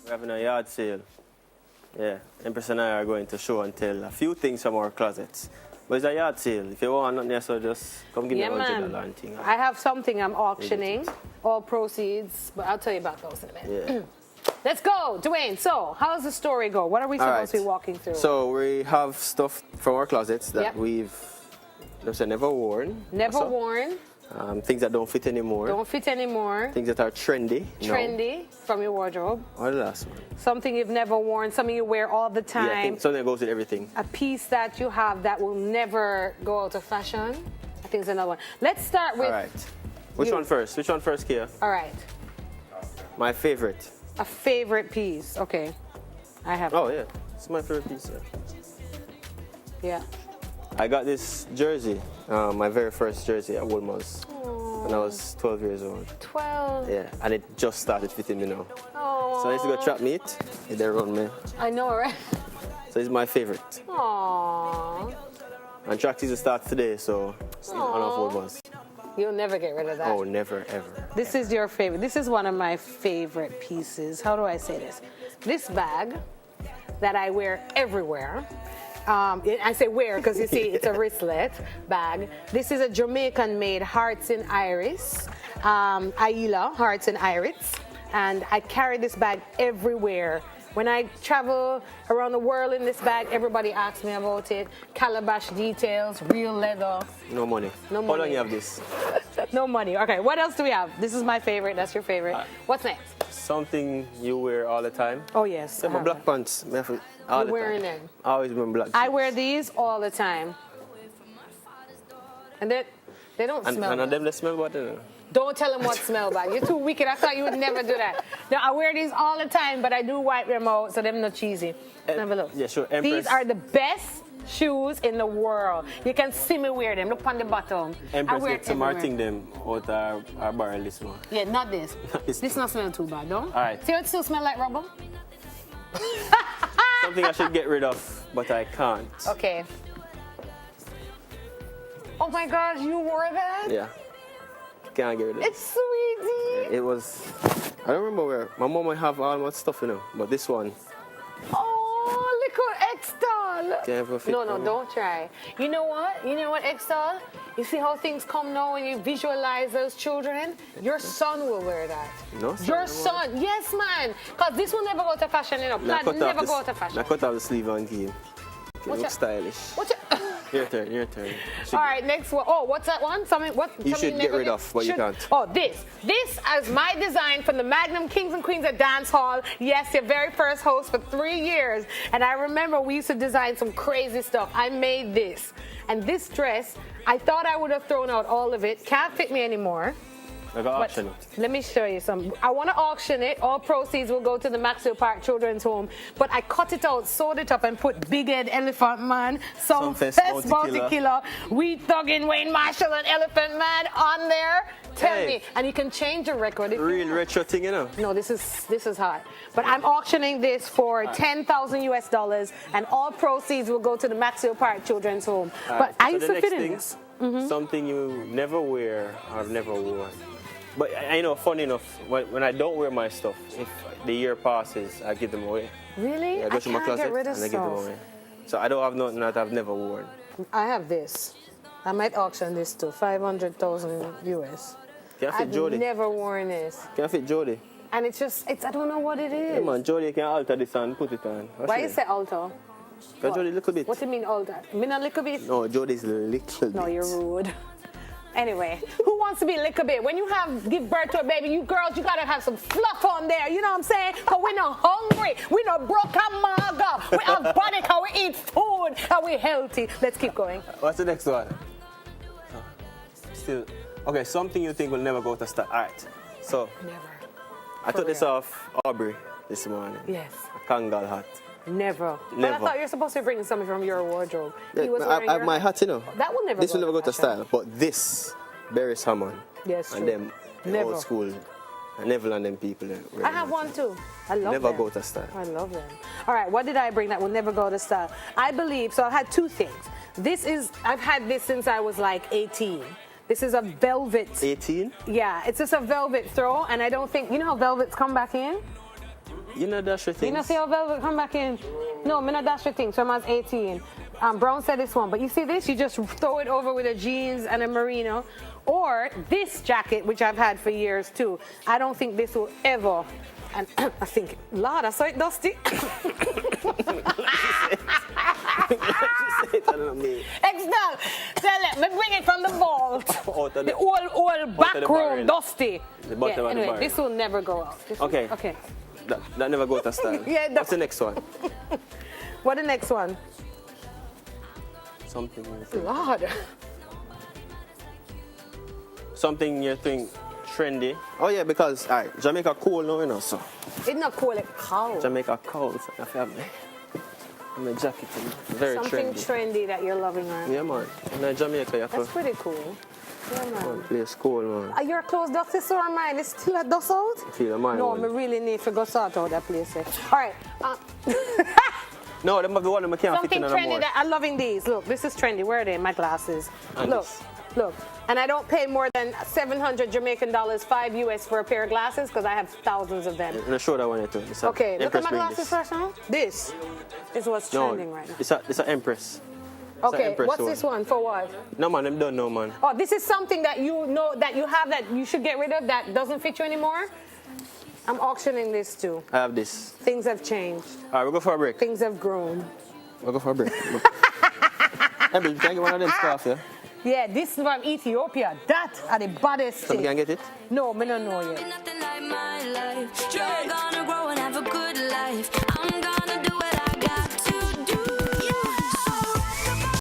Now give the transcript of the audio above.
We're having a yard sale. Yeah, Empress and I are going to show and tell a few things from our closets. But it's a yard sale. If you want nothing else, so just come give me $100 and thing. I have something I'm auctioning, all proceeds, but I'll tell you about those in a minute. Yeah. Let's go, Dwayne. So, how does the story go? What are we supposed to be walking through? So we have stuff from our closets that we've never worn. Never worn. Things that don't fit anymore. Don't fit anymore. Things that are trendy. Trendy from your wardrobe. Or the last one. Something you've never worn, something you wear all the time. Yeah, something that goes with everything. A piece that you have that will never go out of fashion. I think it's another one. Let's start with... All right. Which one first? Which one first, Kia? All right. My favorite. A favorite piece. Okay. I have... Oh, yeah. It's my favorite piece. Yeah. I got this jersey, my very first jersey at Woolmans when I was 12 years old. 12? Yeah, and it just started fitting me now. Oh. So I used to go trap meet, and they run me. I know, right? So it's my favorite. Aww. And track season starts today, so it's in honor of Woolmans. You'll never get rid of that. Oh, never, ever. This is your favorite. This is one of my favorite pieces. How do I say this? This bag that I wear everywhere. I say wear because you see it's a wristlet bag. This is a Jamaican-made Hearts in Iris, Aila Hearts in Iris, and I carry this bag everywhere. When I travel around the world in this bag, everybody asks me about it. Calabash details, real leather. No money. No money. How long you have this? No money. Okay, what else do we have? This is my favorite. That's your favorite. What's next? Something you wear all the time. Oh, yes. So my black pants. You're wearing them? I always wear black jeans. I wear these all the time. And they don't smell bad. And them they smell bad, you know? Don't tell them what smell bad. You're too wicked. I thought you would never do that. No, I wear these all the time, but I do wipe them out so they're not cheesy. Have a look. Yeah, sure. Empress. These are the best shoes in the world. You can see me wear them. Look on the bottom. Empress get some more thing them out our barrel this one. Yeah, not this. This not smell too bad, though. All right. See how it still smell like rubber? Something I should get rid of, but I can't. Okay. Oh my gosh, you wore that? Yeah. Can't get rid of it. It's sweetie. It was, I don't remember where. My mom might have all my stuff, you know, but this one. Oh, little X-Doll. Can't ever fit No, don't try. You know what? You know what, X-Doll? You see how things come now when you visualize those children? Your son will wear that. No, son. Your son. Yes, man. Because this will never go to fashion, you know. Plaid never go to fashion. I cut off the sleeve and give. It looks stylish. Your turn. All right, next one. Oh, what's that one? You should get rid of, but you can't. Oh, this is my design from the Magnum Kings and Queens at Dance Hall. Yes, your very first host for 3 years. And I remember we used to design some crazy stuff. I made this. And this dress, I thought I would have thrown out all of it. Can't fit me anymore. I got auction it. Let me show you some. I want to auction it. All proceeds will go to the Maxwell Park Children's Home. But I cut it out, sewed it up, and put Big Head Elephant Man, some Fest Bounty Killer, We Thuggin' Wayne Marshall, and Elephant Man on there. Tell me, and you can change the record. Real retro thing, you know. No, this is hot. But I'm auctioning this for $10,000 US, and all proceeds will go to the Maxwell Park Children's Home. But I used to fit in this. Something you never wear or have never worn. But I know, funny enough, when I don't wear my stuff, if the year passes, I give them away. Really? Yeah, I go to my closet get rid of and I give them away. So I don't have nothing that I've never worn. I have this. I might auction this too, 500,000 US. Can I fit Jody? I've never worn this. Can I fit Jody? And it's I don't know what it is. Yeah, man, Jody can alter this and put it on. Why you say alter? Because Jody little bit. What do you mean alter? You mean a little bit? No, Jody's little bit. No, you're rude. Anyway, who wants to be a little bit? When you give birth to a baby, you girls, you gotta have some fluff on there. You know what I'm saying? Because we're not hungry. We're not broke and maga. We have body because we eat food and we're healthy. Let's keep going. What's the next one? Still. Okay, something you think will never go to start. All right. So. Never. I took this off Aubrey this morning. Yes. A Kangal hat. Never. But I thought you were supposed to bring something from your wardrobe. Yeah, I have my hat, you know. That will never. This will never go to style. But this, Barry Hammond. Yes, and them old school, and Neville and them people. I have one too. I love them. Never go to style. I love them. All right, what did I bring that will never go to style? I believe, so I had two things. I've had this since I was like 18. This is a velvet. 18? Yeah, it's just a velvet throw, and I don't think, you know how velvets come back in? You know dash with things? You know, see how velvet come back in? No, me not dash with things from I was 18. Brown said this one, but you see this? You just throw it over with a jeans and a merino. Or this jacket, which I've had for years too. I don't think this will ever. And I think, Lord, I saw it dusty. External, tell it, me bring it from the vault. The old back room, dusty. Yeah, anyway, this will never go out. Okay. Okay. That never go to style. Yeah, what's the next one? What the next one? Something. Lord. Something you think trendy. Oh yeah, because all right, Jamaica cold now, you know, so. It's not cold, it's cold. Jamaica cold. So I have my jacket, very Something trendy that you're loving, right? Yeah, man. In Jamaica, you have That's pretty cool. Yeah, man. Place cool, man. Are your clothes dusty, so are mine? It's still a dust out? I feel mine. No, I really need to go sort out that place. All right. No, them are the one that can't fit Something in trendy more. that I'm loving these. Look, this is trendy. Where are they? My glasses. And Look, this. look. And I don't pay more than 700 Jamaican dollars, 5 US for a pair of glasses because I have thousands of them. Let's show that one too. Okay, look at my glasses first now. This is what's trending right now. It's an Empress. Okay, what's this one? For what? No, man, them don't know, man. Oh, this is something that you know that you have that you should get rid of that doesn't fit you anymore? I'm auctioning this too. I have this. Things have changed. All right, we'll go for a break. Things have grown. We'll go for a break. Hey, babe, can I get one of them scarf, yeah? Yeah, this is from Ethiopia. That are the baddest thing. Somebody can get it? No, me don't know yet. Nothing like my life.